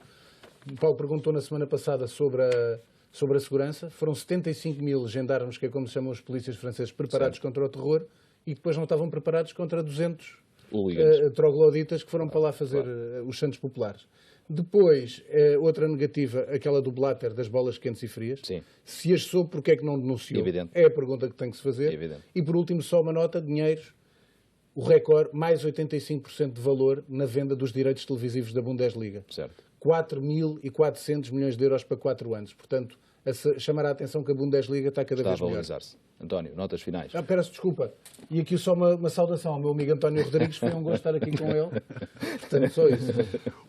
o Paulo perguntou na semana passada sobre a segurança. Foram 75 mil gendarmes, que é como se chamam os polícias franceses, preparados contra o terror, e depois não estavam preparados contra 200 trogloditas que foram para lá fazer os santos populares. Depois, outra negativa, aquela do Blatter, das bolas quentes e frias. Sim. Se as soube, porque é que não denunciou? Evidente. É a pergunta que tem que se fazer. Evidente. E, por último, só uma nota, dinheiros. O recorde, mais 85% de valor na venda dos direitos televisivos da Bundesliga. Certo. 4.400 milhões de euros para 4 anos. Portanto, chamar a atenção que a Bundesliga está cada vez melhor. Está a valorizar-se. António, notas finais. Peço desculpa. E aqui só uma saudação ao meu amigo António Rodrigues. Foi um gosto estar aqui com ele. Portanto, só isso.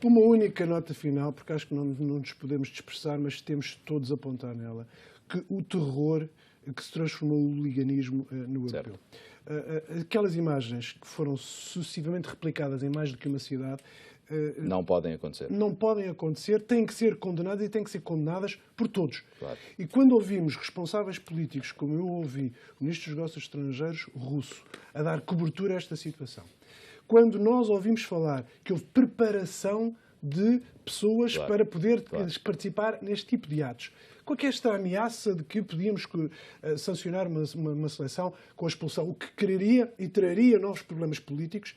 Uma única nota final, porque acho que não nos podemos dispersar, mas temos todos a apontar nela, que o terror que se transformou o hooliganismo no europeu. Aquelas imagens que foram sucessivamente replicadas em mais do que uma cidade não podem acontecer. Não podem acontecer, têm que ser condenadas e têm que ser condenadas por todos. Claro. E quando ouvimos responsáveis políticos, como eu ouvi o Ministro dos Negócios Estrangeiros russo, a dar cobertura a esta situação, quando nós ouvimos falar que houve preparação de pessoas Claro, para poder claro. participar neste tipo de atos. Com esta ameaça de que podíamos sancionar uma seleção com a expulsão, o que quereria e traria novos problemas políticos,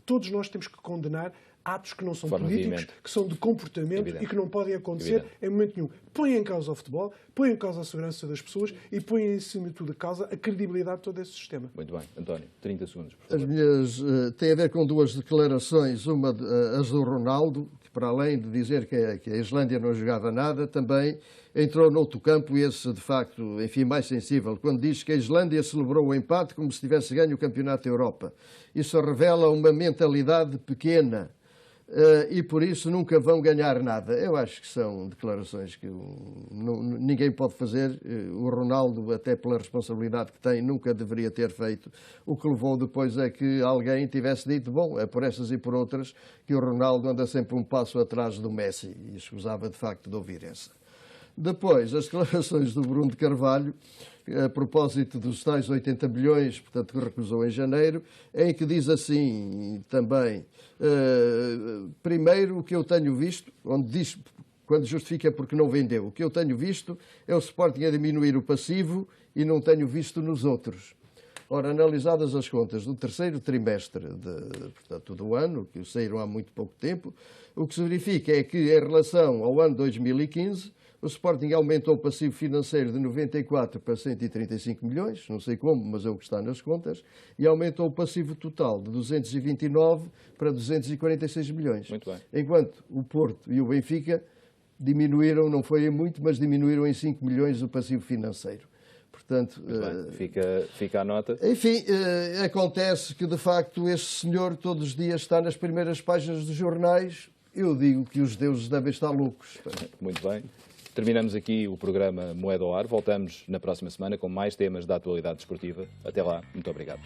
todos nós temos que condenar atos que não são políticos, veemente. que são de comportamento Evidente. e que não podem acontecer Evidente. em momento nenhum. Põe em causa o futebol, põe em causa a segurança das pessoas e põe em cima de tudo a causa a credibilidade de todo esse sistema. Muito bem. António, 30 segundos, por As favor. minhas têm a ver com duas declarações. Uma, as do Ronaldo, que para além de dizer que a Islândia não jogava nada, também entrou noutro campo, esse de facto, enfim, mais sensível, quando diz que a Islândia celebrou o empate como se tivesse ganho o Campeonato da Europa. Isso revela uma mentalidade pequena. E por isso nunca vão ganhar nada. Eu acho que são declarações que ninguém pode fazer. O Ronaldo, até pela responsabilidade que tem, nunca deveria ter feito. O que levou depois a que alguém tivesse dito, bom, é por essas e por outras que o Ronaldo anda sempre um passo atrás do Messi. E escusava de facto de ouvir essa. Depois, as declarações do Bruno de Carvalho, a propósito dos tais 80 milhões, portanto, que recusou em janeiro, em que diz assim também, primeiro, o que eu tenho visto, onde diz, quando justifica porque não vendeu, o que eu tenho visto é o Sporting a diminuir o passivo e não tenho visto nos outros. Ora, analisadas as contas do terceiro trimestre portanto, do ano, que saíram há muito pouco tempo, o que se verifica é que, em relação ao ano 2015, o Sporting aumentou o passivo financeiro de 94 para 135 milhões, não sei como, mas é o que está nas contas, e aumentou o passivo total de 229 para 246 milhões. Muito bem. Enquanto o Porto e o Benfica diminuíram, não foi em muito, mas diminuíram em 5 milhões o passivo financeiro. Portanto, Fica a nota. enfim, acontece que, de facto, este senhor todos os dias está nas primeiras páginas dos jornais. Eu digo que os deuses devem estar loucos. Muito bem. Terminamos aqui o programa Moeda ao Ar. Voltamos na próxima semana com mais temas da atualidade desportiva. Até lá. Muito obrigado.